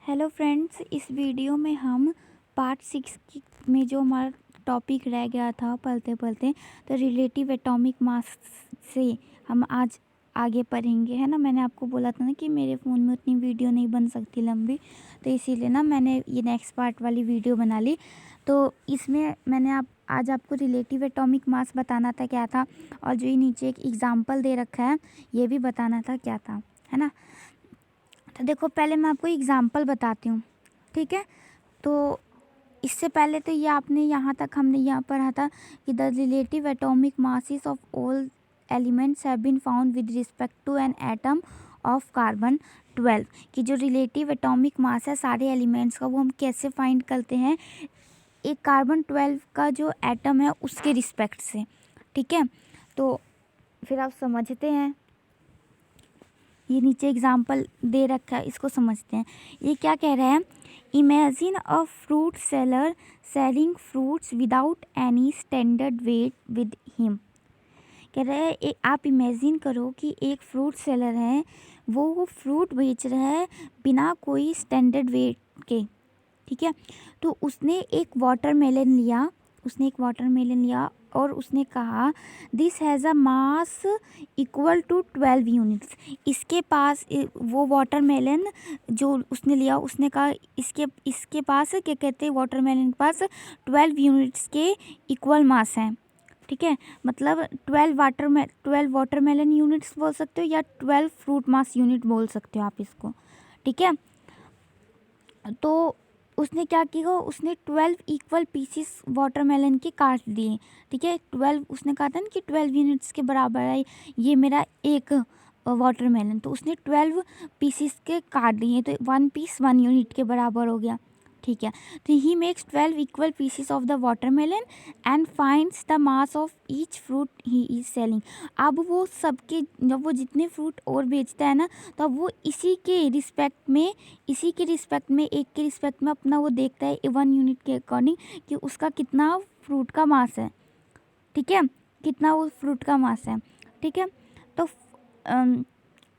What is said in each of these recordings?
Hello friends, इस video में हम पार्ट 6 में जो हमारा टॉपिक रह गया था पढ़ते पढ़ते, तो रिलेटिव एटॉमिक मास से हम आज आगे पढ़ेंगे, है ना। मैंने आपको बोला था ना कि मेरे फ़ोन में उतनी वीडियो नहीं बन सकती लंबी, तो इसीलिए ना मैंने ये नेक्स्ट पार्ट वाली वीडियो बना ली। तो इसमें मैंने आज आपको रिलेटिव एटॉमिक मास बताना था क्या था, और जो ये नीचे एक एग्ज़ाम्पल दे रखा है ये भी बताना था क्या था, है ना। तो देखो, पहले मैं आपको एग्ज़ाम्पल बताती हूँ, ठीक है। तो इससे पहले तो ये आपने यहाँ तक हमने यहाँ पढ़ा था कि the relative atomic masses of all elements have been found with respect to an atom of carbon 12, कि जो रिलेटिव एटॉमिक मास है सारे एलिमेंट्स का वो हम कैसे फाइंड करते हैं, एक कार्बन 12 का जो एटम है उसके रिस्पेक्ट से, ठीक है। तो फिर आप समझते हैं, ये नीचे एग्जाम्पल दे रखा है, इसको समझते हैं। ये क्या कह रहे हैं, imagine a fruit seller selling fruits without any standard weight with him. कह रहे हैं आप इमेजिन करो कि एक फ्रूट सेलर है, वो फ्रूट बेच रहा है बिना कोई स्टैंडर्ड वेट के, ठीक है। तो उसने एक वाटरमेलन लिया और उसने कहा this has a mass equal to 12 units. इसके पास वो वाटरमेलन जो उसने लिया, उसने कहा इसके पास क्या कहते हैं, वाटरमेलन के पास 12 यूनिट्स के इक्वल मास है, ठीक है। मतलब 12 वाटरमेलन यूनिट्स बोल सकते हो या 12 फ्रूट मास यूनिट बोल सकते हो आप इसको, ठीक है। तो उसने क्या किया, उसने 12 इक्वल पीसीस वाटरमेलन के काट दिए, ठीक है। 12 उसने कहा था ना कि 12 यूनिट्स के बराबर है ये मेरा एक वाटरमेलन, तो उसने 12 पीसीस के काट दिए, तो 1 पीस 1 यूनिट के बराबर हो गया, ठीक है। तो he makes 12 equal pieces of the watermelon and finds the mass of each fruit he is selling. अब वो सबके, जब वो जितने फ्रूट और बेचता है ना, तो अब वो इसी के रिस्पेक्ट में एक के रिस्पेक्ट में अपना वो देखता है 1 यूनिट के अकॉर्डिंग कि उसका कितना फ्रूट का मास है, ठीक है, कितना वो फ्रूट का मास है, ठीक है। तो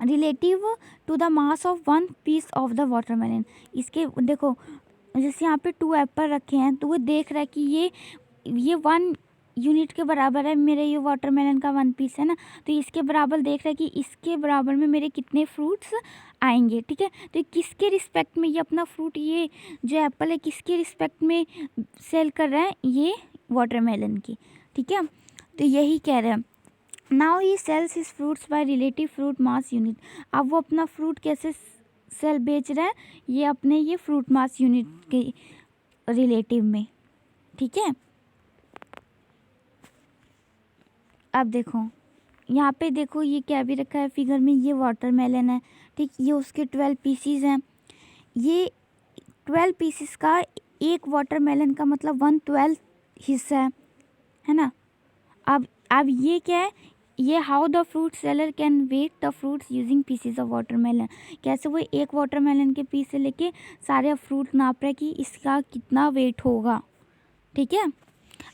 relative to the mass of 1 piece of the watermelon, इसके देखो जैसे यहाँ पे 2 एप्पल रखे हैं, तो वो देख रहा है कि ये 1 यूनिट के बराबर है, मेरे ये वाटरमेलन का 1 पीस है ना, तो इसके बराबर देख रहा है कि इसके बराबर में मेरे कितने फ्रूट्स आएंगे, ठीक है। तो किसके रिस्पेक्ट में ये अपना फ्रूट, ये जो एप्पल है किसके रिस्पेक्ट में सेल कर रहा है, ये वाटरमेलन की, ठीक है। तो यही कह रहे हैं, now he sales his fruits by relative fruit mass unit. अब वो अपना फ्रूट कैसे सेल बेच रहा है, ये अपने ये फ्रूट मास यूनिट के रिलेटिव में, ठीक है। अब देखो यहाँ पे देखो, ये क्या भी रखा है फिगर में, ये वाटरमेलन है, ठीक, ये उसके 12 पीसीज हैं। ये 12 पीसीस का एक वाटरमेलन का मतलब 1/12 हिस्सा है ना। अब ये क्या है, ये how the fruit seller can weigh the fruits using pieces of watermelon. कैसे वो एक वाटरमेलन के पीस से लेके सारे फ्रूट नाप रहे कि इसका कितना वेट होगा, ठीक है।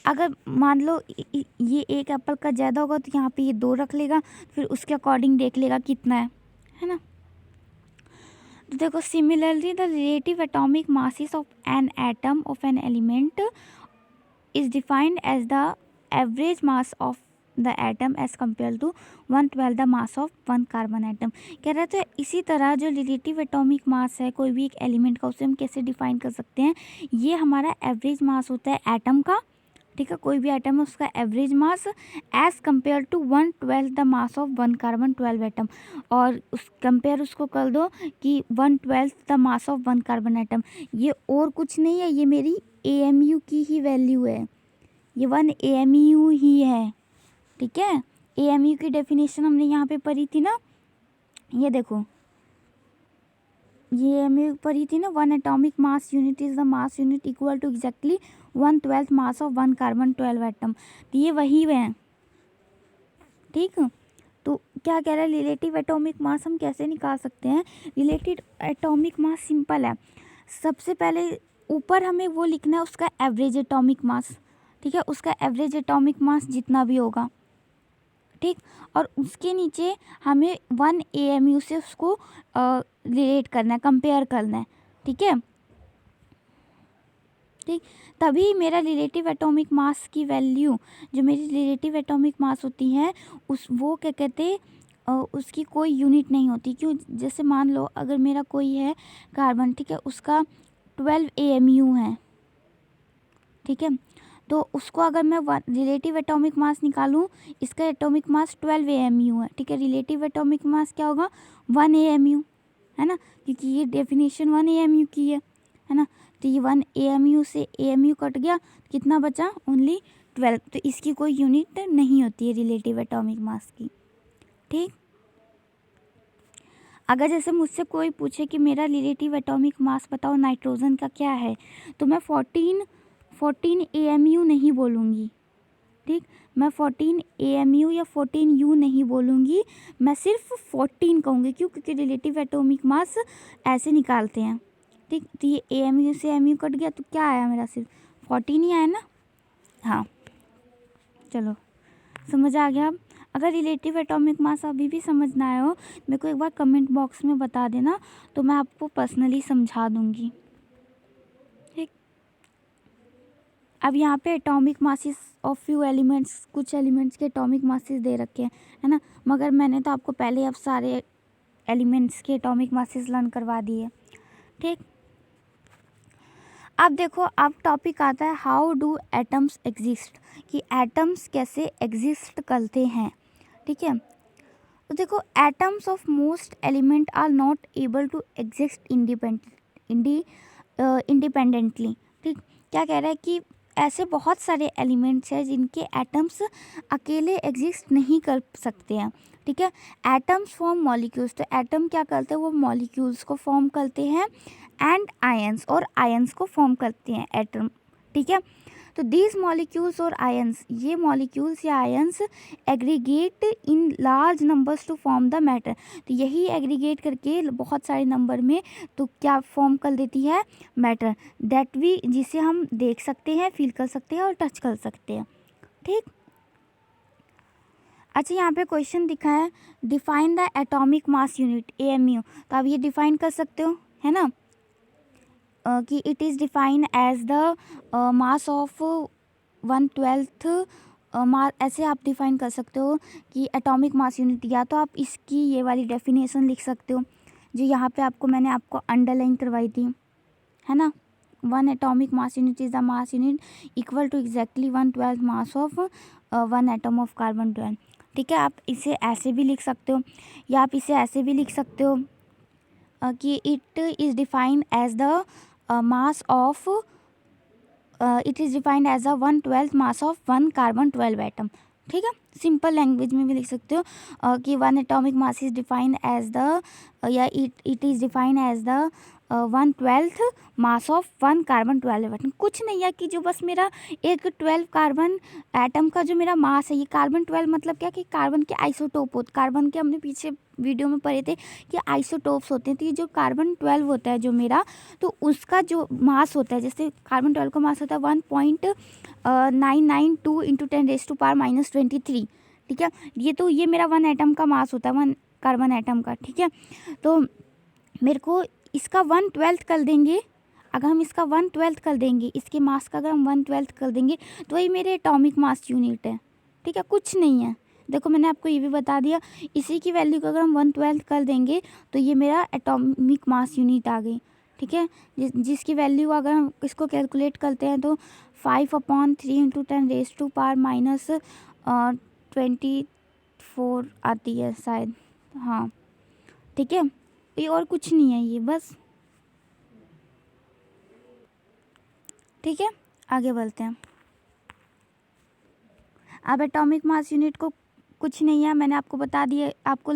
अगर मान लो ये एक एप्पल का ज़्यादा होगा तो यहाँ पे ये 2 रख लेगा, फिर उसके अकॉर्डिंग देख लेगा कितना है ना। तो देखो, similarly the relative atomic masses of an atom of an element is defined as the average mass of the atom as compare to 1/12 the mass of 1 carbon atom. कह रहे थे इसी तरह जो रिलेटिव एटॉमिक मास है कोई भी एक एलिमेंट का, उसे हम कैसे डिफाइन कर सकते हैं, ये हमारा एवरेज मास होता है एटम का, ठीक है। कोई भी एटम है उसका average mass as compare to 1/12 the mass of 1 carbon 12 atom, और उस कंपेयर उसको कर दो कि 1/12 the mass of 1 carbon atom. ये और कुछ नहीं है, ये मेरी AMU की ही वैल्यू है, ये 1 AMU ही है, ठीक है। AMU की डेफिनेशन हमने यहाँ पे पढ़ी थी ना, ये देखो ये AMU पढ़ी थी ना, 1 atomic mass unit is the mass unit equal to exactly 1/12 mass of 1 carbon 12 atom. तो ये वही है, ठीक। तो क्या कह रहा है, रिलेटिव एटॉमिक मास हम कैसे निकाल सकते हैं। रिलेटिव एटॉमिक मास सिंपल है, सबसे पहले ऊपर हमें वो लिखना है उसका एवरेज एटॉमिक मास, ठीक है, उसका एवरेज एटॉमिक मास जितना भी होगा, ठीक। और उसके नीचे हमें 1 AMU से उसको रिलेट करना है, कंपेयर करना है, ठीक है, ठीक। तभी मेरा रिलेटिव एटॉमिक मास की वैल्यू, जो मेरी रिलेटिव एटॉमिक मास होती है उस वो क्या कहते उसकी कोई यूनिट नहीं होती। क्यों? जैसे मान लो अगर मेरा कोई है कार्बन, ठीक है, उसका 12 AMU है, ठीक है, तो उसको अगर मैं रिलेटिव एटॉमिक मास निकालूं, इसका एटॉमिक मास 12 AMU है, ठीक है, रिलेटिव एटॉमिक मास क्या होगा 1 AMU, है ना, क्योंकि ये डेफिनेशन 1 AMU की है ना। तो ये 1 AMU से AMU कट गया, कितना बचा? ओनली 12। तो इसकी कोई यूनिट नहीं होती है रिलेटिव एटॉमिक मास की, ठीक। अगर जैसे मुझसे कोई पूछे कि मेरा रिलेटिव एटॉमिक मास बताओ नाइट्रोजन का क्या है, तो मैं 14 AMU नहीं बोलूँगी, ठीक। मैं 14 AMU या 14 U नहीं बोलूँगी, मैं सिर्फ 14 कहूँगी। क्यों? क्योंकि रिलेटिव एटॉमिक मास ऐसे निकालते हैं, ठीक। तो ये AMU से AMU कट गया, तो क्या आया मेरा? सिर्फ 14 ही आया ना। हाँ, चलो समझ आ गया। अब अगर रिलेटिव एटॉमिक मास अभी भी समझ ना आया हो, मेरे को एक बार कमेंट बॉक्स में बता देना, तो मैं आपको पर्सनली समझा दूँगी, ठीक। अब यहाँ पे atomic masses of few elements, कुछ एलिमेंट्स के एटॉमिक मासेस दे रखे हैं, है ना, मगर मैंने तो आपको पहले अब सारे एलिमेंट्स के एटॉमिक मासेस लर्न करवा दिए, ठीक। अब देखो, अब टॉपिक आता है हाउ डू एटम्स एग्जिस्ट, कि एटम्स कैसे एग्जिस्ट करते हैं, ठीक है। तो देखो, atoms of most element are not able to exist independently, ठीक। क्या कह रहा है कि ऐसे बहुत सारे एलिमेंट्स हैं जिनके एटम्स अकेले एग्जिस्ट नहीं कर सकते हैं, ठीक है। एटम्स फॉर्म मॉलिक्यूल्स, तो एटम क्या करते हैं? वो मॉलिक्यूल्स को फॉर्म करते हैं, एंड आयंस, और आयंस को फॉर्म करते हैं एटम, ठीक है। तो दीज मॉलिक्यूल्स और आयंस, ये मॉलिक्यूल्स या ions aggregate in large numbers to form the matter, तो यही एग्रीगेट करके बहुत सारे नंबर में तो क्या फॉर्म कर देती है? मैटर, दैट वी, जिसे हम देख सकते हैं, फील कर सकते हैं और टच कर सकते हैं, ठीक। अच्छा, यहाँ पे क्वेश्चन दिखा है define the atomic mass unit AMU, तो आप ये डिफाइन कर सकते हो, है ना, कि it is define as the mass of 1/12 mass, ऐसे आप डिफाइन कर सकते हो कि एटॉमिक मास यूनिट, या तो आप इसकी ये वाली डेफिनेशन लिख सकते हो जो यहाँ पे मैंने आपको अंडरलाइन करवाई थी, है ना। 1 atomic mass unit is the mass unit equal to exactly 1/12 mass of 1 atom of carbon 12, ठीक है। आप इसे ऐसे भी लिख सकते हो, या आप इसे ऐसे भी लिख सकते हो कि it is defined as the mass of, it is defined as a 1/12 mass of 1 carbon 12 atom, ठीक है। सिंपल लैंग्वेज में भी लिख सकते हो कि 1 atomic mass is defined as the, या it is defined as the 1/12 mass of 1 carbon 12 atom. कुछ नहीं है कि जो बस मेरा एक 12 कार्बन एटम का जो मेरा मास है, ये कार्बन 12 मतलब क्या कि कार्बन के आइसोटोप होते, कार्बन के हमने पीछे वीडियो में पढ़े थे कि आइसोटोप्स होते हैं। तो ये जो कार्बन 12 होता है जो मेरा, तो उसका जो मास होता है, जैसे कार्बन 12 का मास होता है 1.992 इंटू 10⁻⁻23, ठीक है। ये मेरा 1 एटम का मास होता है, 1 कार्बन एटम का, ठीक है। तो मेरे को इसका 1/12 कर देंगे, अगर हम इसका 1/12 कर देंगे, इसके मास का अगर हम 1/12 कर देंगे, तो वही मेरे एटॉमिक मास यूनिट है, ठीक है, कुछ नहीं है। देखो, मैंने आपको ये भी बता दिया, इसी की वैल्यू को अगर हम 1/12 कर देंगे, तो ये मेरा एटॉमिक मास यूनिट आ गई, ठीक है। जिसकी वैल्यू अगर हम इसको कैलकुलेट करते हैं, तो 5/3 इंटू 10⁻⁻24 आती है शायद, हाँ, ठीक है। ये और कुछ नहीं है, ये बस, ठीक है। आगे बढ़ते हैं। अब एटॉमिक मास यूनिट को कुछ नहीं है, मैंने आपको बता दिया, आपको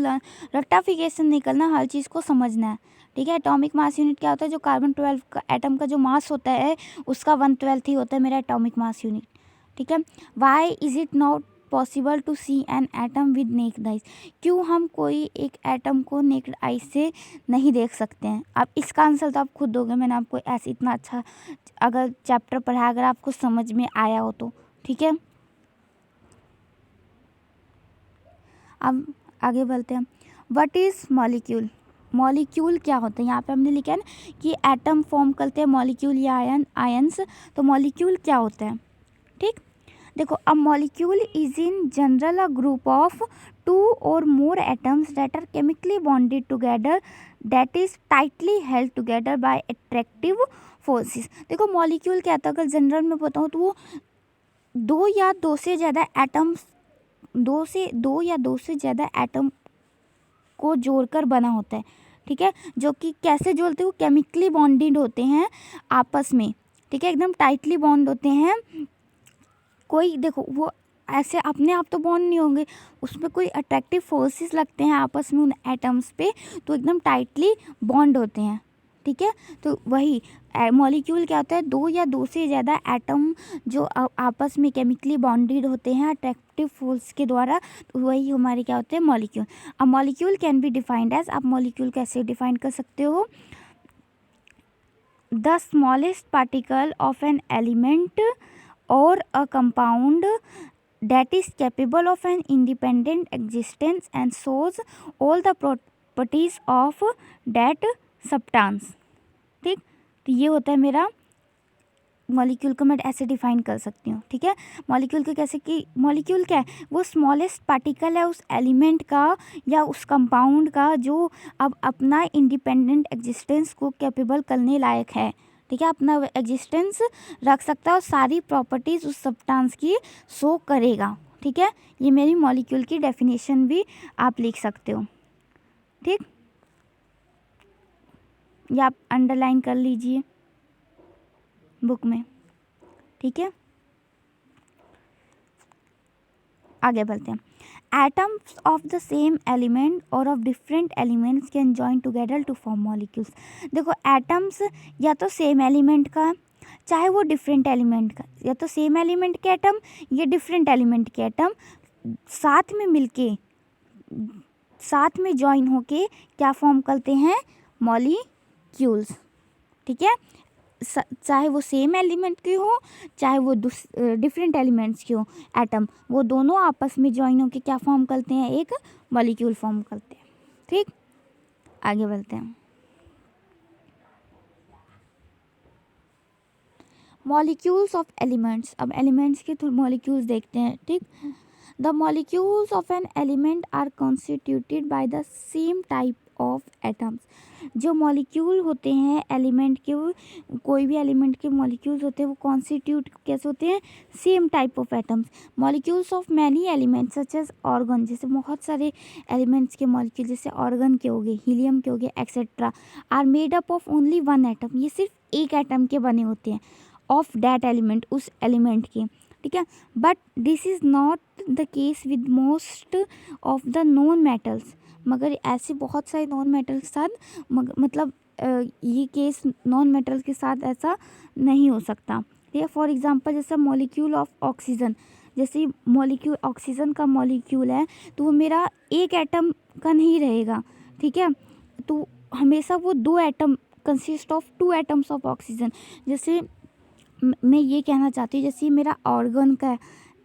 रट्टाफिकेशन नहीं करना, हर चीज़ को समझना है, ठीक है। एटॉमिक मास यूनिट क्या होता है? जो कार्बन 12 का एटम का जो मास होता है, उसका 1/12 ही होता है मेरा एटॉमिक मास यूनिट, ठीक है। Why is it not possible to see an atom with naked eyes, क्यों हम कोई एक एटम को नेक्ड आइज से नहीं देख सकते हैं? आप इसका आंसर तो आप खुद दोगे, मैंने आपको ऐसे इतना अच्छा अगर चैप्टर पढ़ा, अगर आपको समझ में आया हो तो, ठीक है। अब आगे बढ़ते हैं। What is molecule? मॉलिक्यूल क्या होता है, यहाँ पे हमने लिखा है ना कि एटम फॉर्म करते हैं मॉलिक्यूल या आयंस, तो मॉलिक्यूल क्या होता है। ठीक, देखो अ molecule is in general a group of 2 or more atoms that are chemically bonded together that is tightly held together by attractive forces। देखो मॉलिक्यूल क्या होता है, अगर जनरल में बताऊँ तो वो दो या दो से ज़्यादा एटम्स, दो से ज़्यादा एटम को जोड़कर बना होता है। ठीक है, जो कि कैसे जोड़ते हैं, वो केमिकली बॉन्डेड होते हैं आपस में। ठीक है, एकदम टाइटली बॉन्ड होते हैं। कोई देखो वो ऐसे अपने आप तो बॉन्ड नहीं होंगे, उसमें कोई अट्रैक्टिव फोर्सेस लगते हैं आपस में उन एटम्स पे, तो एकदम टाइटली बॉन्ड होते हैं। ठीक है, तो वही मॉलिक्यूल क्या होता है, दो या दो से ज़्यादा एटम जो आपस में केमिकली बॉन्डेड होते हैं अट्रैक्टिव फोर्स के द्वारा, तो वही हमारे क्या होते हैं, मॉलिक्यूल। अब molecule can be defined as, आप मॉलिक्यूल कैसे डिफाइन कर सकते हो, the smallest particle of an element or a compound that is capable of an independent existence and shows all the properties of that substance। ठीक, तो ये होता है मेरा मॉलिक्यूल को मैं ऐसे डिफाइन कर सकती हूँ। ठीक है, मॉलिक्यूल को कैसे कि मॉलिक्यूल क्या है, वो स्मॉलेस्ट पार्टिकल है उस एलिमेंट का या उस कंपाउंड का जो अब अपना इंडिपेंडेंट एग्जिस्टेंस को कैपेबल करने लायक है। ठीक है, अपना एग्जिस्टेंस रख सकता है और सारी प्रॉपर्टीज़ उस सब्सटेंस की शो करेगा। ठीक है, ये मेरी मॉलिक्यूल की डेफिनेशन भी आप लिख सकते हो। ठीक, या आप अंडरलाइन कर लीजिए बुक में। ठीक है, आगे बढ़ते हैं। Atoms of the same element और of different elements can join together to form molecules. देखो एटम्स या तो सेम एलिमेंट का, चाहे वो डिफरेंट एलिमेंट का, या तो सेम एलिमेंट के एटम या डिफरेंट एलिमेंट के एटम साथ में मिलके, साथ में जॉइन होके क्या फॉर्म करते हैं, मॉलिक्यूल्स। ठीक है, चाहे वो सेम एलिमेंट के हो चाहे वो डिफरेंट एलिमेंट्स के हो एटम, वो दोनों आपस में जॉइन होकर क्या फॉर्म करते हैं, एक मॉलिक्यूल फॉर्म करते हैं। ठीक, आगे बढ़ते हैं। मॉलिक्यूल्स ऑफ एलिमेंट्स, अब एलिमेंट्स के थ्रू मॉलिक्यूल्स देखते हैं। ठीक, the molecules of an element are constituted by the same type of atoms. जो मॉलिक्यूल होते हैं एलिमेंट के, कोई भी एलिमेंट के मॉलिक्यूल्स होते हैं वो कॉन्स्टिट्यूट कैसे होते हैं, same type of atoms. Molecules of many elements such as argon, जैसे बहुत सारे एलिमेंट्स के मॉलिक्यूल जैसे ऑर्गन के हो गए, हीलियम के हो गए etcetera, are made up of only one atom. ये सिर्फ एक एटम के बने होते हैं, ऑफ दैट एलिमेंट, उस एलिमेंट के। ठीक है, but this is not the case with most of the non metals. मगर ऐसे बहुत सारे नॉन मेटल के साथ मतलब ये केस नॉन मेटल के साथ ऐसा नहीं हो सकता। ठीक है, फॉर एग्जांपल जैसे मॉलिक्यूल ऑफ ऑक्सीजन, जैसे मॉलिक्यूल ऑक्सीजन का मॉलिक्यूल है तो वो मेरा एक एटम का नहीं रहेगा। ठीक है, तो हमेशा वो दो atom consist of 2 atoms of oxygen. जैसे मैं ये कहना चाहती हूँ, जैसे मेरा ऑर्गन का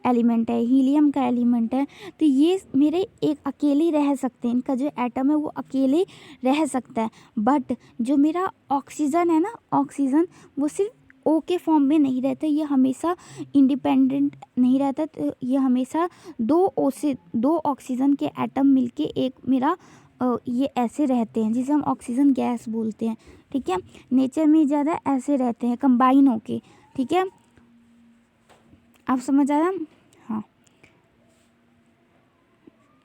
एलिमेंट है, हीलियम का एलिमेंट है, तो ये मेरे एक अकेले रह सकते हैं, इनका जो एटम है वो अकेले रह सकता है। बट जो मेरा ऑक्सीजन है ना, ऑक्सीजन वो सिर्फ ओ के फॉर्म में नहीं रहता, ये हमेशा इंडिपेंडेंट नहीं रहता, तो ये हमेशा दो ऑक्सीजन के एटम मिलके एक मेरा ये ऐसे रहते हैं, जिसे हम ऑक्सीजन गैस बोलते हैं। ठीक है, नेचर में ज़्यादा ऐसे रहते हैं कंबाइन होके। ठीक है, आप समझ आया। हाँ,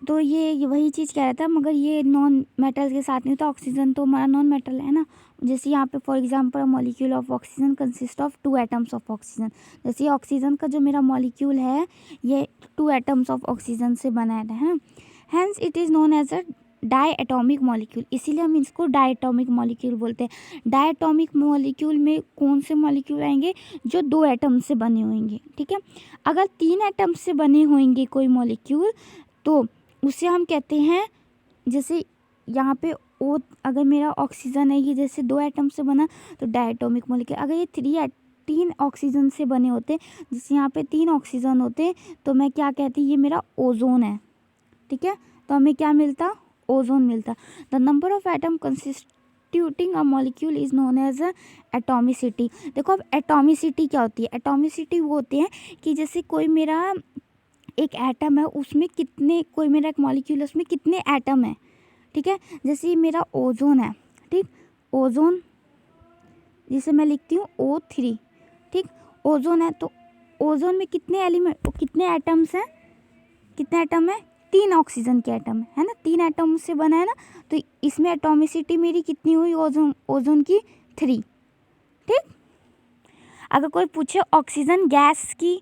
तो ये वही चीज़ कह रहा था, मगर ये नॉन मेटल के साथ नहीं होता। ऑक्सीजन तो हमारा नॉन मेटल है ना। जैसे यहाँ पे for example molecule of oxygen consist of 2 atoms of oxygen. जैसे ये ऑक्सीजन का जो मेरा मॉलिक्यूल है ये 2 एटम्स ऑफ ऑक्सीजन से बना है। Hence it is known as a diatomic molecule, इसीलिए हम इसको डाई एटॉमिक मॉलिक्यूल बोलते हैं। डाई एटॉमिक मॉलिक्यूल में कौन से मॉलिक्यूल आएंगे, जो 2 एटम से बने होंगे। ठीक है, अगर 3 एटम से बने होंगे कोई मॉलिक्यूल तो उसे हम कहते हैं, जैसे यहाँ पे ओ अगर मेरा ऑक्सीजन है ये जैसे 2 एटम से बना तो डाई एटॉमिक मॉलिक्यूल। अगर ये 3 ऑक्सीजन से बने होते, जैसे यहाँ पे 3 ऑक्सीजन होते तो मैं क्या कहती, ये मेरा ओजोन है। ठीक है, तो हमें क्या मिलता, ओजोन मिलता है। The number of atom constituting a molecule is known as atomicity. देखो अब एटॉमिसिटी क्या होती है, एटॉमिसिटी वो होती है कि जैसे कोई मेरा एक एटम है उसमें कितने, कोई मेरा एक मॉलिक्यूल है उसमें कितने एटम है, ठीक है। जैसे ये मेरा ओजोन है, ठीक, ओजोन जिसे मैं लिखती हूँ O3, ठीक, ओजोन है तो ओजोन में कितने एलिमेंट, कितने एटम्स हैं, कितने एटम है, 3 ऑक्सीजन के एटम है ना, 3 एटम से बना है ना, तो इसमें एटॉमिसिटी मेरी कितनी हुई ओजोन की 3, ठीक। अगर कोई पूछे ऑक्सीजन गैस की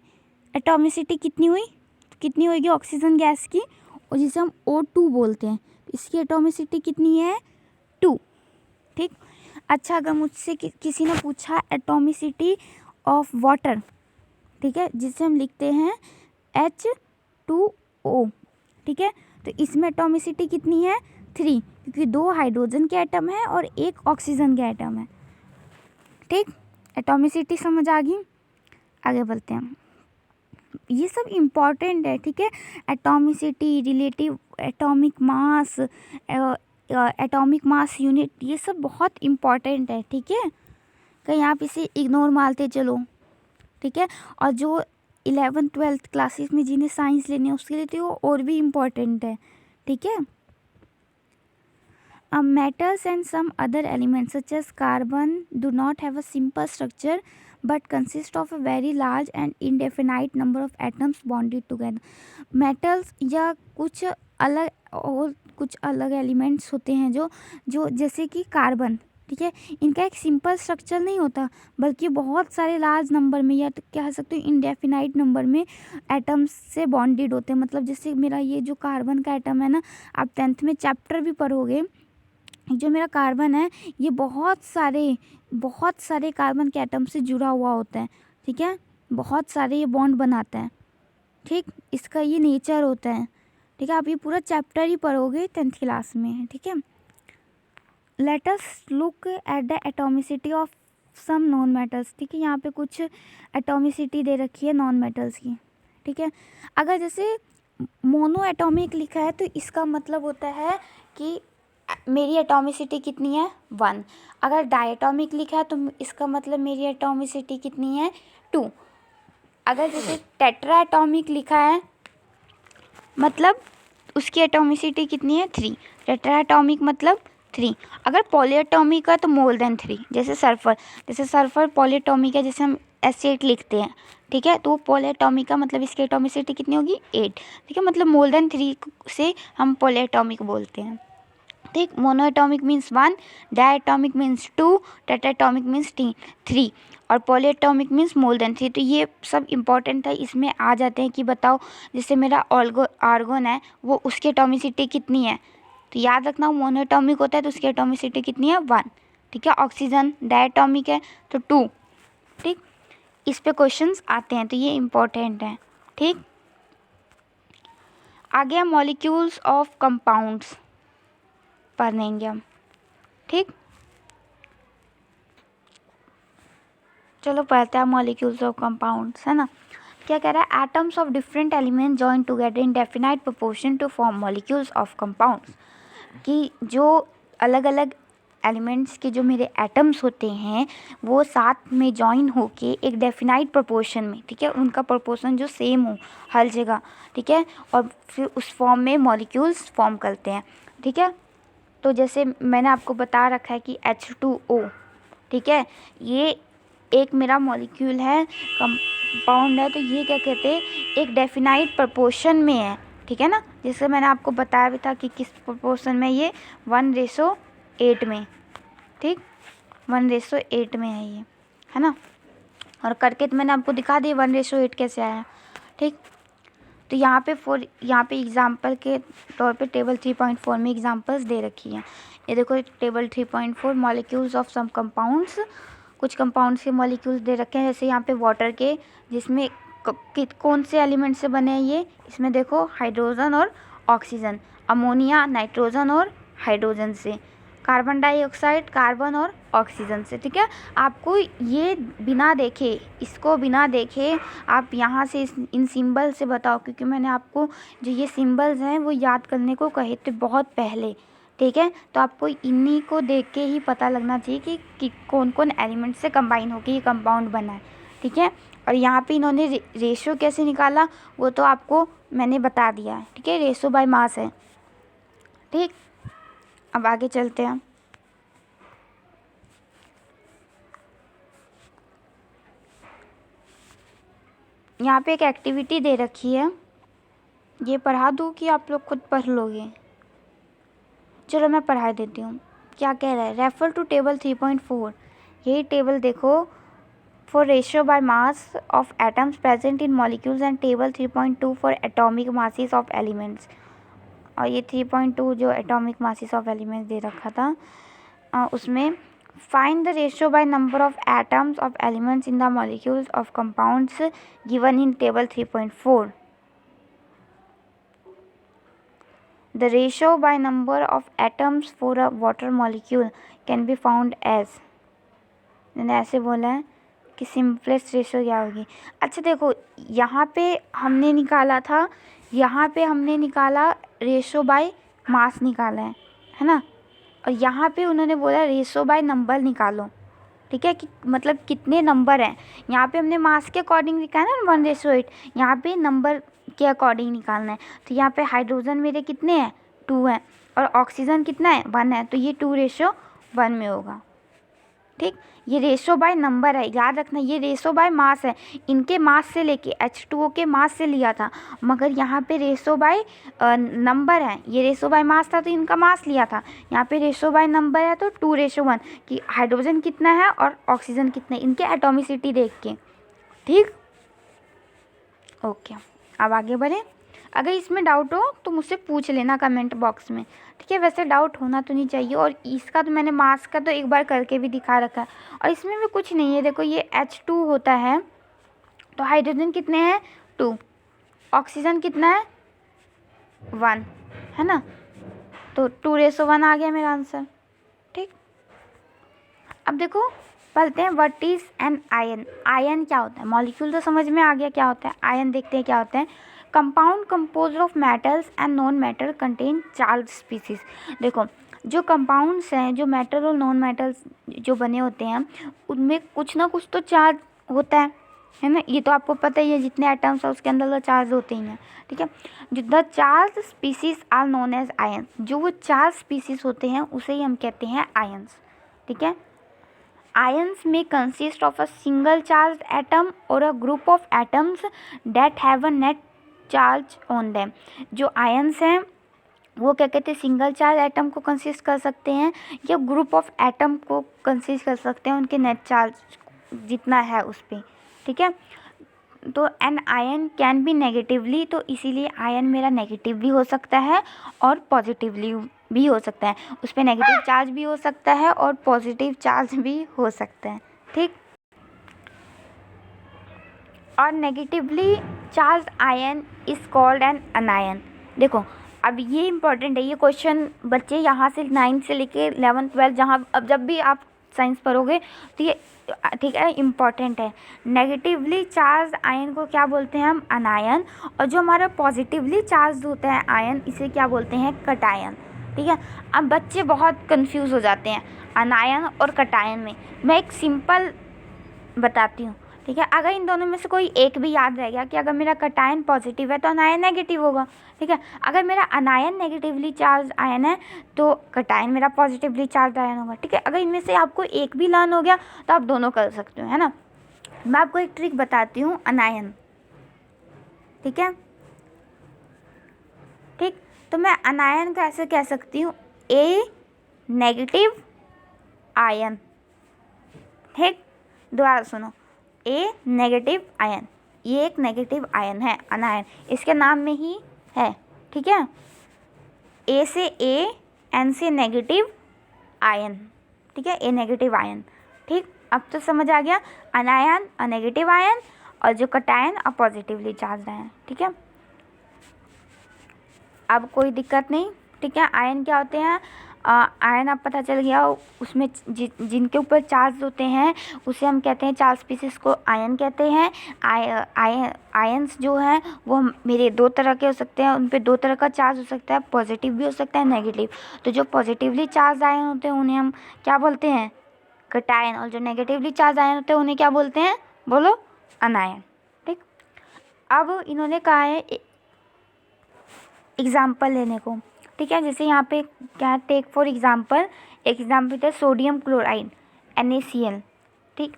एटॉमिसिटी कितनी हुई, तो कितनी होगी ऑक्सीजन गैस की, और जिसे हम O2 बोलते हैं, इसकी एटॉमिसिटी कितनी है 2, ठीक। अच्छा अगर मुझसे किसी ने पूछा एटॉमिसिटी ऑफ वाटर, ठीक है, जिसे हम लिखते हैं H2O, ठीक है, तो इसमें एटॉमिसिटी कितनी है 3, क्योंकि 2 हाइड्रोजन के एटम है और 1 ऑक्सीजन के एटम है, ठीक। एटॉमिसिटी समझ आ गई, आगे बढ़ते हैं। ये सब इम्पॉर्टेंट है, ठीक है, atomicity, relative atomic mass, atomic mass unit, ये सब बहुत इम्पॉर्टेंट है, ठीक है, कहीं आप इसे इग्नोर मारते चलो, ठीक है। और जो 11th-12th क्लासेस में जिन्हें साइंस लेने हैं उसके लिए तो वो और भी इम्पॉर्टेंट है, ठीक है। Metals and some other elements such as carbon do not have a simple structure but consist of a very large and indefinite number of atoms bonded together. Metals या कुछ अलग और कुछ अलग एलिमेंट्स होते हैं जो जैसे कि कार्बन, ठीक है, इनका एक सिंपल स्ट्रक्चर नहीं होता बल्कि बहुत सारे लार्ज नंबर में या तो कह सकते हो इंडेफिनाइट नंबर में एटम्स से बॉन्डेड होते हैं। मतलब जैसे मेरा ये जो कार्बन का एटम है ना, आप 10th में चैप्टर भी पढ़ोगे, जो मेरा कार्बन है ये बहुत सारे कार्बन के एटम से जुड़ा हुआ होता है, ठीक है, बहुत सारे ये बॉन्ड बनाता है, ठीक, इसका ये नेचर होता है, ठीक है। आप ये पूरा चैप्टर ही पढ़ोगे 10th क्लास में, ठीक है। Let us look at the atomicity of some non metals, ठीक है, यहाँ पे कुछ एटॉमिसिटी दे रखी है नॉन मेटल्स की, ठीक है। अगर जैसे मोनो एटॉमिक लिखा है तो इसका मतलब होता है कि मेरी एटॉमिसिटी कितनी है 1। अगर डायटॉमिक लिखा है तो इसका मतलब मेरी एटॉमिसिटी कितनी है 2। अगर जैसे टेट्रा एटॉमिक लिखा है मतलब उसकी एटॉमिसिटी कितनी है 3। टेट्रा एटॉमिक मतलब 3। अगर पॉलीएटॉमिक है तो मोर देन 3, जैसे सल्फर पॉलीएटॉमिक है, जैसे हम एसिड लिखते हैं, ठीक है, तो वो पॉलीएटॉमिक का मतलब इसकी एटॉमिसिटी कितनी होगी 8, ठीक है, मतलब मोर देन 3 से हम पॉलीएटॉमिक बोलते हैं, ठीक। Monoatomic means 1, diatomic means 2, tetratomic means 3 और पॉलीएटॉमिक मीन्स मोर देन 3। तो ये सब इंपॉर्टेंट है, इसमें आ जाते हैं कि बताओ जैसे मेरा आर्गन है वो उसकी एटॉमिसिटी कितनी है, तो याद रखना मोनोएटॉमिक होता है तो उसकी एटॉमिसिटी कितनी है 1, ठीक है। ऑक्सीजन डायटॉमिक है तो 2, ठीक। इस पे क्वेश्चंस आते हैं तो ये इम्पोर्टेंट है, ठीक। आगे हम मॉलिक्यूल्स ऑफ कंपाउंड्स पढ़ेंगे हम, ठीक। चलो पढ़ते हैं मॉलिक्यूल्स ऑफ कंपाउंड्स, है ना। क्या कह रहा है, atoms of different element join together in definite proportion to form molecules of compounds, कि जो अलग अलग एलिमेंट्स के जो मेरे एटम्स होते हैं वो साथ में जॉइन होके एक डेफिनाइट प्रोपोर्शन में, ठीक है, उनका प्रोपोर्शन जो सेम हो हर जगह, ठीक है, और फिर उस फॉर्म में मॉलिक्यूल्स फॉर्म करते हैं, ठीक है। तो जैसे मैंने आपको बता रखा है कि H2O, ठीक है, ये एक मेरा मॉलिक्यूल है, कंपाउंड है, तो ये क्या कहते हैं एक डेफिनाइट प्रोपोर्शन में है, ठीक है ना। जैसे मैंने आपको बताया भी था कि किस प्रोपोर्शन में, ये 1:8 में, ठीक, 1:8 में है ये, है ना। और करके तो मैंने आपको दिखा दिया 1:8 कैसे आया, ठीक। तो यहाँ पे एग्जाम्पल के तौर पे टेबल 3.4 में एग्जाम्पल्स दे रखी हैं। ये देखो table 3.4 molecules of some compounds, कुछ कंपाउंड्स के मॉलिक्यूल्स दे रखे हैं, जैसे यहाँ पे वाटर के, जिसमें कौन से एलिमेंट से बने हैं ये, इसमें देखो हाइड्रोजन और ऑक्सीजन, अमोनिया नाइट्रोजन और हाइड्रोजन से। कार्बन डाइऑक्साइड, कार्बन और ऑक्सीजन से। ठीक है, आपको ये बिना देखे, इसको बिना देखे आप यहाँ से इन सिंबल से बताओ, क्योंकि मैंने आपको जो ये सिंबल्स हैं वो याद करने को कहे थे बहुत पहले। ठीक है, तो आपको इन्हीं को देख के ही पता लगना चाहिए कि कौन कौन एलिमेंट से कंबाइन होकर ये कंपाउंड बना है। ठीक है, और यहाँ पे इन्होंने रेशो कैसे निकाला वो तो आपको मैंने बता दिया है। ठीक है, रेशो बाय मास है। ठीक, अब आगे चलते हैं। यहाँ पे एक एक्टिविटी दे रखी है, ये पढ़ा दूँ कि आप लोग खुद पढ़ लोगे? चलो मैं पढ़ा देती हूँ। क्या कह रहा है, रेफर टू टेबल 3.4। यही टेबल देखो, for ratio by mass of atoms present in molecules, and table 3.2 for atomic masses of elements. और ये 3.2 जो atomic masses of elements they रखा था, उसमें find the ratio by number of atoms of elements in the molecules of compounds given in table 3.4। The ratio by number of atoms for a water molecule can be found as। मैंने ऐसे बोला है कि simplest ratio क्या होगी। अच्छा देखो, यहाँ पे हमने निकाला था, यहाँ पे हमने निकाला रेशो बाय मास निकाला है ना, और यहाँ पे उन्होंने बोला रेशो बाय नंबर निकालो। ठीक है, कि मतलब कितने नंबर हैं। यहाँ पे हमने मास के अकॉर्डिंग निकाला ना 1:8, यहाँ पे नंबर के अकॉर्डिंग निकालना है। तो यहाँ पे हाइड्रोजन मेरे कितने हैं, 2 हैं, और ऑक्सीजन कितना है, 1 है, तो ये 2:1 में होगा। ठीक, ये रेशो बाय नंबर है, याद रखना, ये रेशो बाय मास है। इनके मास से लेके H2O के मास से लिया था, मगर यहाँ पे रेशो बाय नंबर है। ये रेशो बाय मास था तो इनका मास लिया था, यहाँ पे रेशो बाय नंबर है तो 2:1 कि हाइड्रोजन कितना है और ऑक्सीजन कितना है, इनके एटॉमिसिटी देख के। ठीक, ओके, अब आगे बढ़ें। अगर इसमें डाउट हो तो मुझसे पूछ लेना कमेंट बॉक्स में। ठीक है, वैसे डाउट होना तो नहीं चाहिए। और इसका तो मैंने मास का तो एक बार करके भी दिखा रखा है, और इसमें भी कुछ नहीं है। देखो ये H2 होता है, तो हाइड्रोजन कितने हैं, 2, ऑक्सीजन कितना है, 1, है ना, तो 2:1 आ गया मेरा आंसर। ठीक, अब देखो पढ़ते हैं what is an ion. Ion क्या होता है, मॉलिक्यूल तो समझ में आ गया क्या होता है, आयन देखते हैं क्या होता है। Compound composed of metals and non metal contain charge species. देखो जो कंपाउंड्स हैं, जो मेटल और नॉन मेटल्स जो बने होते हैं, उनमें कुछ ना कुछ तो चार्ज होता है ना, ये तो आपको पता ही है, जितने एटम्स हैं उसके अंदर तो चार्ज होते ही हैं। ठीक है, जो the charge species are known as ion, जो वो चार्ज स्पीसीज होते हैं उसे ही हम कहते हैं आयन्स। ठीक है, ions may consist of a single charged atom or a group of atoms that have a net charge on them। जो ions हैं वो क्या कहते हैं, सिंगल चार्ज एटम को कंसिस्ट कर सकते हैं या ग्रुप ऑफ एटम को कंसिस्ट कर सकते हैं, उनके नेट चार्ज जितना है उस पर। ठीक है, तो an ion can be negatively, तो इसीलिए आयन मेरा नेगेटिव भी हो सकता है और पॉजिटिवली भी हो सकता है, उस पर नेगेटिव चार्ज भी हो सकता है और पॉजिटिव चार्ज भी हो सकता है। ठीक, और negatively charge ion is called an अनायन। देखो अब ये इंपॉर्टेंट है, ये क्वेश्चन बच्चे यहाँ से 9 से लेके 11 12 जहाँ अब जब भी आप साइंस पढ़ोगे तो ये ठीक है इम्पॉर्टेंट है। नेगेटिवली चार्ज आयन को क्या बोलते हैं हम, अनायन, और जो हमारा पॉजिटिवली चार्ज होता है आयन, इसे क्या बोलते हैं, कटायन। ठीक है, अब बच्चे बहुत कंफ्यूज हो जाते हैं अनायन और कटायन में। मैं एक सिंपल बताती हूँ। ठीक है, अगर इन दोनों में से कोई एक भी याद रह गया कि अगर मेरा कटायन पॉजिटिव है तो अनायन नेगेटिव होगा। ठीक है, अगर मेरा अनायन नेगेटिवली चार्ज आयन है तो कटायन मेरा पॉजिटिवली चार्ज आयन होगा। ठीक है, अगर इनमें से आपको एक भी लर्न हो गया तो आप दोनों कर सकते हो, है ना। मैं आपको एक ट्रिक बताती हूँ, अनायन। ठीक है, ठीक, तो मैं अनायन को ऐसे कह सकती हूँ, ए नेगेटिव आयन। ठीक, दोबारा सुनो, ए नेगेटिव आयन, ये एक नेगेटिव आयन है अनायन, इसके नाम में ही है। ठीक है, ए से ए, एन से नेगेटिव आयन। ठीक है, ए नेगेटिव आयन। ठीक, अब तो समझ आ गया, अनायन अ नेगेटिव आयन और जो cation a positively charge ion. ठीक है, अब कोई दिक्कत नहीं। ठीक है, आयन क्या होते हैं, आयन आप पता चल गया, उसमें जिनके ऊपर चार्ज होते हैं उसे हम कहते हैं, चार्ज स्पीसीज को आयन कहते हैं। आयंस जो हैं वो मेरे दो तरह के हो सकते हैं, उन पे दो तरह का चार्ज हो सकता है, पॉजिटिव भी हो सकता है, नेगेटिव। तो जो पॉजिटिवली चार्ज आयन होते हैं उन्हें हम क्या बोलते हैं, कैटायन, और जो नेगेटिवली चार्ज आयन होते हैं उन्हें क्या बोलते हैं, बोलो, अनायन। ठीक, अब इन्होंने कहा है एग्जाम्पल लेने को। ठीक है, जैसे यहाँ पे क्या है, टेक फॉर एग्जाम्पल, एक एग्जाम्पल है सोडियम क्लोराइड NaCl। ठीक,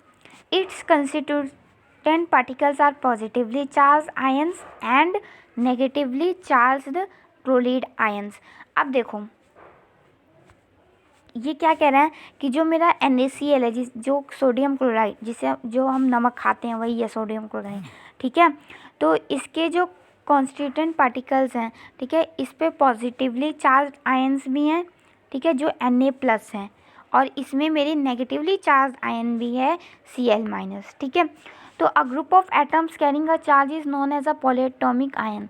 its constituent particles are positively charge ions and negatively charged chloride ions. अब देखो ये क्या कह रहा है कि जो मेरा NaCl है, जो सोडियम क्लोराइड, जिसे जो हम नमक खाते हैं वही है सोडियम क्लोराइड। ठीक है, तो इसके जो कॉन्स्टिट्यूएंट पार्टिकल्स हैं, ठीक है, इस पे पॉजिटिवली चार्ज आयंस भी हैं, ठीक है, जो Na+ हैं, और इसमें मेरी नेगेटिवली चार्ज आयन भी है Cl-। ठीक है, तो a group of atoms carrying a charge is known as a polyatomic ion.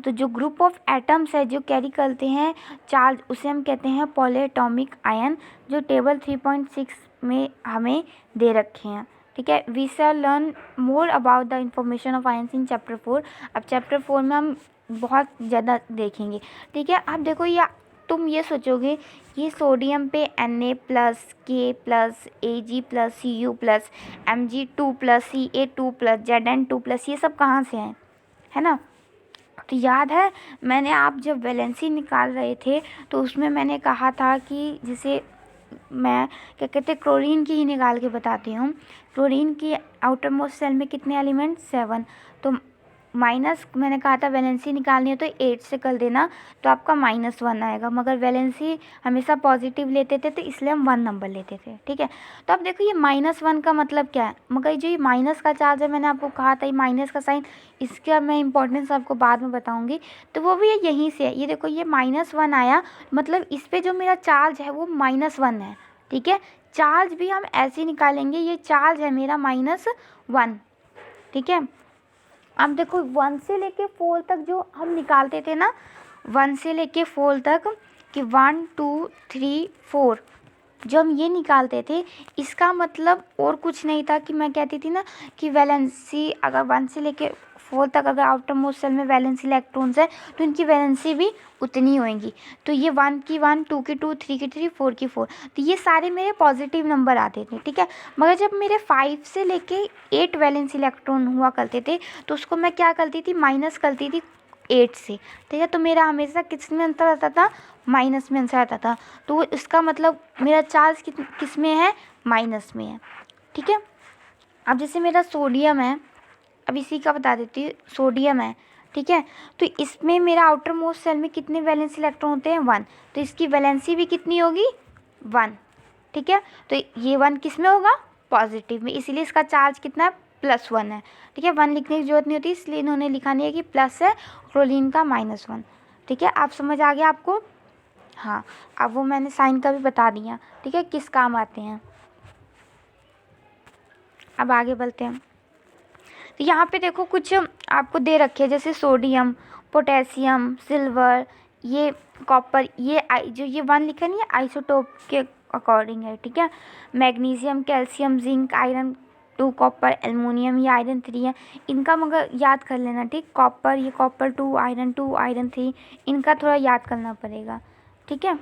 तो जो ग्रुप ऑफ एटम्स है जो कैरी करते हैं चार्ज, उसे हम कहते हैं पॉलीएटॉमिक आयन, जो टेबल 3.6 में हमें दे रखे हैं। ठीक है, we shall learn more about the information of ions in chapter 4। अब चैप्टर 4 में हम बहुत ज़्यादा देखेंगे। ठीक है, अब देखो ये तुम ये सोचोगे ये सोडियम पे Na+, K+, Ag+, Cu+, Mg2+, Ca2+, Zn2+, ये सब कहाँ से हैं, है ना। तो याद है मैंने, आप जब वैलेंसी निकाल रहे थे तो उसमें मैंने कहा था कि जैसे मैं क्या कहते हैं, क्लोरीन की ही निकाल के बताती हूँ। क्लोरीन की आउटर मोस्ट शेल में कितने एलिमेंट, 7। तो माइनस, मैंने कहा था वैलेंसी निकालनी है तो 8 से कर देना, तो आपका -1 आएगा। मगर वैलेंसी हमेशा पॉजिटिव लेते थे तो इसलिए हम 1 नंबर लेते थे। ठीक है, तो अब देखो ये -1 का मतलब क्या है, मगर जो ये माइनस का चार्ज है, मैंने आपको कहा था ये माइनस का साइन, इसका मैं इंपॉर्टेंस आपको बाद में बताऊंगी। तो वो भी यहीं से है, ये देखो ये -1 आया, मतलब इस पर जो मेरा चार्ज है वो -1 है। ठीक है, चार्ज भी हम ऐसे ही निकालेंगे, ये चार्ज है मेरा -1। ठीक है, अब देखो 1 से लेके 4 तक जो हम निकालते थे ना, 1 से लेके 4 तक, कि 1 2 3 4 जो हम ये निकालते थे, इसका मतलब और कुछ नहीं था कि मैं कहती थी ना कि वैलेंसी अगर 1 से लेके 4 तक अगर आउटर मोस्ट शेल में वैलेंसी इलेक्ट्रॉन्स है तो इनकी वैलेंसी भी उतनी होएंगी। तो ये 1 की 1, 2 की 2, 3 की 3, 4 की 4, तो ये सारे मेरे पॉजिटिव नंबर आते थे। ठीक है, मगर जब मेरे 5 से लेके 8 वैलेंसी इलेक्ट्रॉन हुआ करते थे तो उसको मैं क्या करती थी, माइनस करती थी 8 से। ठीक है, तो मेरा हमेशा किस में अंतर आता था, माइनस में आंसर आता था। तो इसका मतलब मेरा चार्ज किस में है, माइनस में है। ठीक है, अब जैसे मेरा सोडियम है, अब इसी का बता देती हूँ, सोडियम है। ठीक है, तो इसमें मेरा आउटर मोस्ट शेल में कितने वैलेंसी इलेक्ट्रॉन होते हैं, 1, तो इसकी वैलेंसी भी कितनी होगी, 1। ठीक है, तो ये 1 किस में होगा, पॉजिटिव में, इसीलिए इसका चार्ज कितना है, +1 है। ठीक है, 1 लिखने की जरूरत नहीं होती, इसलिए इन्होंने लिखा नहीं है कि प्लस है, क्लोरीन का -1। ठीक है, आप समझ आ गया आपको। हाँ, अब वो मैंने साइन का भी बता दिया। ठीक है, किस काम आते हैं। अब आगे बढ़ते हैं। तो यहाँ पे देखो कुछ आपको दे रखे हैं, जैसे सोडियम, पोटेशियम, सिल्वर, ये कॉपर, ये जो ये 1 लिखा नहीं है आइसोटोप के अकॉर्डिंग है। ठीक है, magnesium, calcium, zinc, iron 2, copper, aluminium, ये आयरन 3 है। इनका मगर याद कर लेना। ठीक, कॉपर, ये कॉपर 2, आयरन 2, आयरन 3, इनका थोड़ा याद करना पड़ेगा। ठीक है,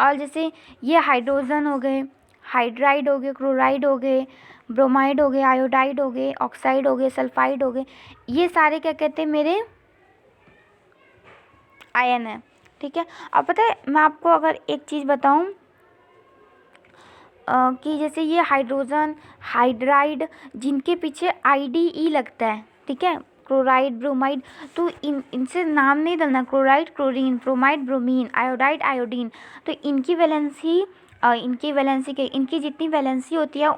और जैसे ये हाइड्रोजन हो गए, हाइड्राइड हो गए, क्लोराइड हो गए, ब्रोमाइड हो गए, आयोडाइड हो गए, ऑक्साइड हो गए, सल्फाइड हो गए, ये सारे क्या कहते हैं, मेरे आयन है। ठीक है, अब पता है मैं आपको अगर एक चीज़ बताऊं कि जैसे ये हाइड्रोजन, हाइड्राइड, जिनके पीछे IDE लगता है, ठीक है, क्लोराइड, ब्रोमाइड, तो इनसे नाम नहीं डालना, chloride chlorine, bromide bromine, iodide iodine, तो इनकी वैलेंसी इनकी जितनी वैलेंसी होती है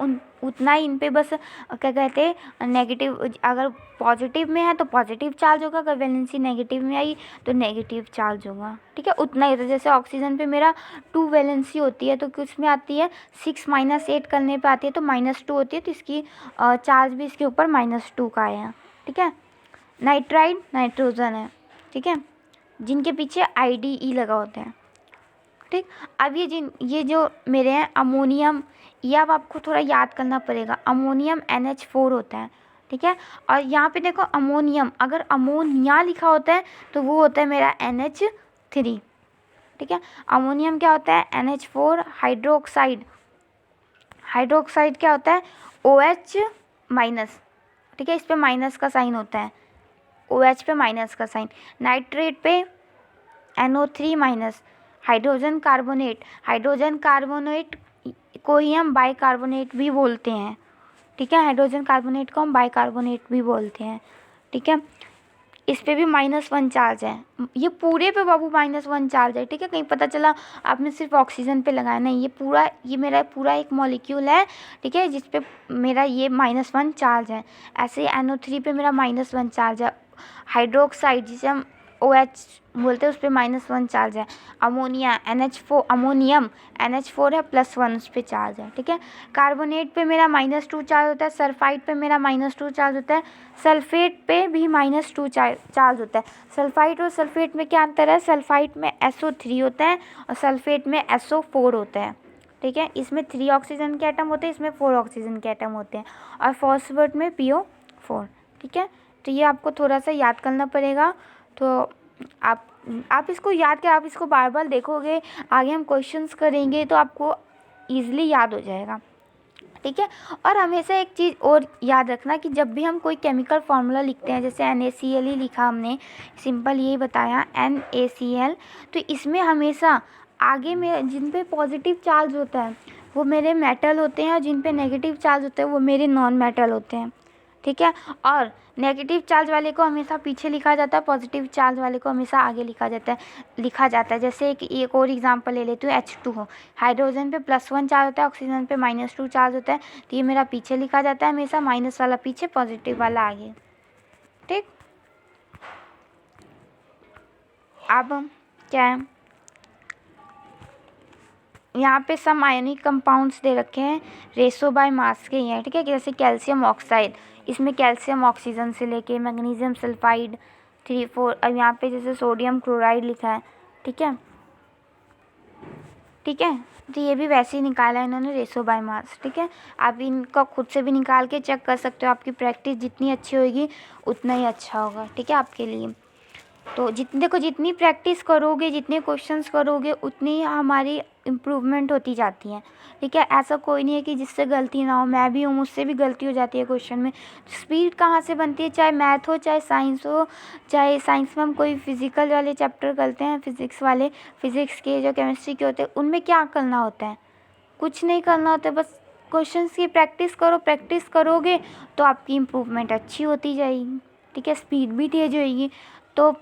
उतना ही इन पे बस क्या कहते हैं, नेगेटिव, अगर पॉजिटिव में है तो पॉजिटिव चार्ज होगा, अगर वैलेंसी नेगेटिव में आई तो नेगेटिव चार्ज होगा। ठीक है, उतना ही होता है। जैसे ऑक्सीजन पे मेरा 2 वैलेंसी होती है तो किस में आती है, 6 - 8 करने पे आती है तो -2 होती है, तो इसकी चार्ज भी इसके ऊपर -2 का आया। ठीक है, नाइट्राइड नाइट्रोजन है। ठीक है, जिनके पीछे IDE लगा होता है। ठीक। अब ये जो मेरे हैं अमोनियम, ये अब आपको थोड़ा याद करना पड़ेगा। अमोनियम NH4 होता है, ठीक है। और यहाँ पे देखो अमोनियम, अगर अमोनिया लिखा होता है तो वो होता है मेरा NH3, ठीक है। अमोनियम क्या होता है NH4 हाइड्रोक्साइड, हाइड्रोक्साइड क्या होता है OH माइनस, ठीक है। इस पे माइनस का साइन होता है, OH पे माइनस का साइन। नाइट्रेट पे NO3 minus. Hydrogen carbonate, hydrogen carbonate को ही हम बाइकार्बोनेट भी बोलते हैं, ठीक है। हाइड्रोजन कार्बोनेट को हम बाइकार्बोनेट भी बोलते हैं, ठीक है। इस पे भी -1 चार्ज है, ये पूरे पे बाबू -1 चार्ज है, ठीक है। कहीं पता चला आपने सिर्फ ऑक्सीजन पे लगाया, नहीं, ये पूरा, ये मेरा पूरा एक मॉलिक्यूल है, ठीक है, जिस पे मेरा ये -1 चार्ज है। ऐसे NO3 पे मेरा -1 चार्ज है। हाइड्रोक्साइड जिसे हम OH बोलते हैं, उस पर -1 चार्ज है। अमोनिया NH4, अमोनियम NH4 है, +1 उस पर चार्ज है, ठीक है। कार्बोनेट पे मेरा -2 चार्ज होता है। सल्फाइड पे मेरा -2 चार्ज होता है। सल्फेट पे भी -2 चार्ज होता है। सल्फाइड और सल्फेट में क्या अंतर है, सल्फाइड में SO3 होता है और सल्फेट में SO4 होता है, ठीक है। इसमें 3 ऑक्सीजन के एटम होते हैं, इसमें 4 ऑक्सीजन के एटम होते हैं। और फॉस्फेट में PO4, ठीक है। तो ये आपको थोड़ा सा याद करना पड़ेगा। तो आप इसको याद कर, आप इसको बार बार देखोगे, आगे हम क्वेश्चंस करेंगे तो आपको ईजिली याद हो जाएगा, ठीक है। और हमेशा एक चीज़ और याद रखना कि जब भी हम कोई केमिकल फार्मूला लिखते हैं, जैसे NaCl ही लिखा हमने, सिंपल यही बताया NaCl, तो इसमें हमेशा आगे में जिन पे पॉजिटिव चार्ज होता है वो मेरे मेटल होते हैं और जिन पे नेगेटिव चार्ज होता है वो मेरे नॉन मेटल होते हैं, ठीक है। और नेगेटिव चार्ज वाले को हमेशा पीछे लिखा जाता है, पॉजिटिव चार्ज वाले को हमेशा आगे लिखा जाता है। जैसे एक और एग्जांपल ले लेती हूँ, H2O, हाइड्रोजन पे +1 चार्ज होता है, ऑक्सीजन पे -2 चार्ज होता है, तो ये मेरा पीछे लिखा जाता है हमेशा, माइनस वाला पीछे, पॉजिटिव वाला आगे, ठीक। अब क्या है, यहाँ पे सम आयनिक कंपाउंड्स दे रखे हैं, रेशो बाय मास के ही हैं, ठीक है। जैसे कैल्शियम ऑक्साइड, इसमें कैल्शियम ऑक्सीजन से लेके मैग्नीशियम सल्फाइड 3, 4, अब यहाँ पे जैसे सोडियम क्लोराइड लिखा है, ठीक है, ठीक है। तो ये भी वैसे ही निकाला है इन्होंने, रेशो बाय मास, ठीक है। आप इनका खुद से भी निकाल के चेक कर सकते हो, आपकी प्रैक्टिस जितनी अच्छी होगी उतना ही अच्छा होगा, ठीक है, आपके लिए। तो जितनी प्रैक्टिस करोगे, जितने क्वेश्चंस करोगे, उतनी हमारी इम्प्रूवमेंट होती जाती है, ठीक है। ऐसा कोई नहीं है कि जिससे गलती ना हो, मैं भी हूँ, मुझसे भी गलती हो जाती है क्वेश्चन में। स्पीड कहाँ से बनती है, चाहे मैथ हो, चाहे साइंस हो, चाहे साइंस में हम कोई फिजिकल वाले चैप्टर करते हैं, फिजिक्स वाले, फिजिक्स के जो केमिस्ट्री के होते हैं, उनमें क्या करना होता है, कुछ नहीं करना होता है, बस क्वेश्चंस की प्रैक्टिस करो। प्रैक्टिस करोगे तो आपकी इम्प्रूवमेंट अच्छी होती जाएगी, ठीक है, स्पीड भी तेज होएगी। तो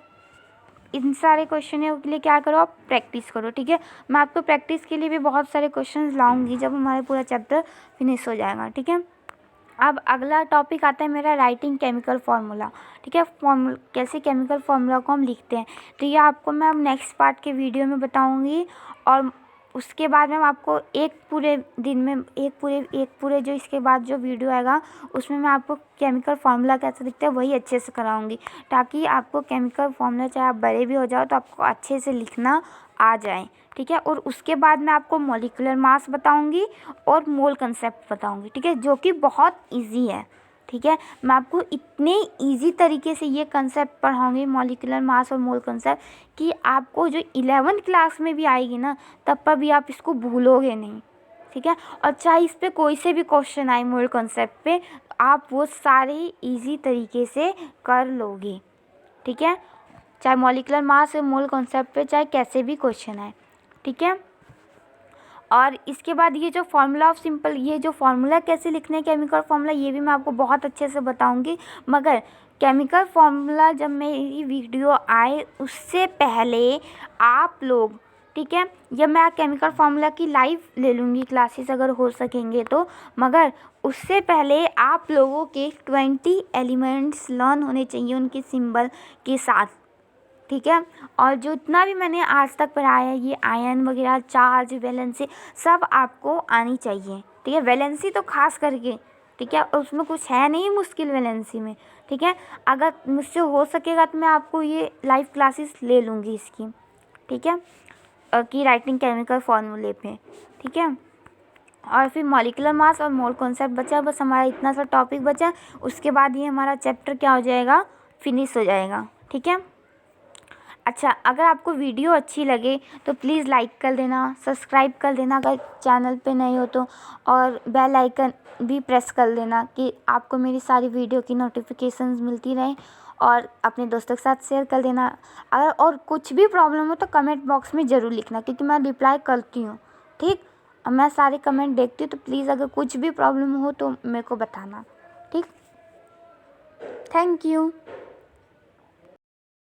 इन सारे क्वेश्चनों के लिए क्या करो, आप प्रैक्टिस करो, ठीक है। मैं आपको प्रैक्टिस के लिए भी बहुत सारे क्वेश्चंस लाऊंगी जब हमारा पूरा चैप्टर फिनिश हो जाएगा, ठीक है। अब अगला टॉपिक आता है मेरा राइटिंग केमिकल फार्मूला, ठीक है। कैसे केमिकल फार्मूला को हम लिखते हैं, तो ये आपको मैं अब नेक्स्ट पार्ट के वीडियो में बताऊँगी। और उसके बाद में आपको एक पूरे दिन में एक पूरे जो इसके बाद जो वीडियो आएगा उसमें मैं आपको केमिकल फार्मूला कैसे दिखता है वही अच्छे से कराऊंगी, ताकि आपको केमिकल फार्मूला, चाहे आप बड़े भी हो जाओ, तो आपको अच्छे से लिखना आ जाए, ठीक है। और उसके बाद मैं आपको मॉलिक्यूलर मास बताऊंगी और मोल कंसेप्ट बताऊंगी, ठीक है, जो कि बहुत ईजी है, ठीक है। मैं आपको इतने इजी तरीके से ये कंसेप्ट पढ़ाऊंगी, मॉलिक्यूलर मास और मोल कंसेप्ट, कि आपको जो 11th क्लास में भी आएगी ना, तब पर भी आप इसको भूलोगे नहीं, ठीक है। और चाहे इस पे कोई से भी क्वेश्चन आए मोल कंसेप्ट पे, आप वो सारे इजी तरीके से कर लोगे, ठीक है। चाहे मॉलिक्यूलर मास और मोल कंसेप्ट पे चाहे कैसे भी क्वेश्चन आए, ठीक है। और इसके बाद ये जो फार्मूला ऑफ सिंपल, ये जो फार्मूला कैसे लिखने हैं केमिकल फार्मूला, ये भी मैं आपको बहुत अच्छे से बताऊंगी। मगर केमिकल फार्मूला जब मेरी वीडियो आए उससे पहले आप लोग, ठीक है, जब मैं केमिकल फार्मूला की लाइव ले लूँगी क्लासेस अगर हो सकेंगे तो, मगर उससे पहले आप लोगों के 20 एलिमेंट्स लर्न होने चाहिए उनके सिंबल के साथ, ठीक है। और जो इतना भी मैंने आज तक पढ़ाया है, ये आयन वगैरह, चार्ज, वैलेंसी, सब आपको आनी चाहिए, ठीक है। वैलेंसी तो खास करके, ठीक है, उसमें कुछ है नहीं मुश्किल वैलेंसी में, ठीक है। अगर मुझसे हो सकेगा तो मैं आपको ये लाइव क्लासेस ले लूँगी इसकी, ठीक है। की राइटिंग केमिकल फॉर्मूले पे, ठीक है। और फिर मॉलिक्यूलर मास और मोल कॉन्सेप्ट बचा, बस हमारा इतना सा टॉपिक बचा। उसके बाद ये हमारा चैप्टर क्या हो जाएगा, फिनिश हो जाएगा, ठीक है। अच्छा, अगर आपको वीडियो अच्छी लगे तो प्लीज़ लाइक कर देना, सब्सक्राइब कर देना अगर चैनल पे नए हो तो, और बेल आइकन भी प्रेस कर देना कि आपको मेरी सारी वीडियो की नोटिफिकेशंस मिलती रहें, और अपने दोस्तों के साथ शेयर कर देना। अगर और कुछ भी प्रॉब्लम हो तो कमेंट बॉक्स में ज़रूर लिखना, क्योंकि मैं रिप्लाई करती हूँ, ठीक। मैं सारे कमेंट देखती हूँ, तो प्लीज़ अगर कुछ भी प्रॉब्लम हो तो मेरे को बताना, ठीक। Thank you.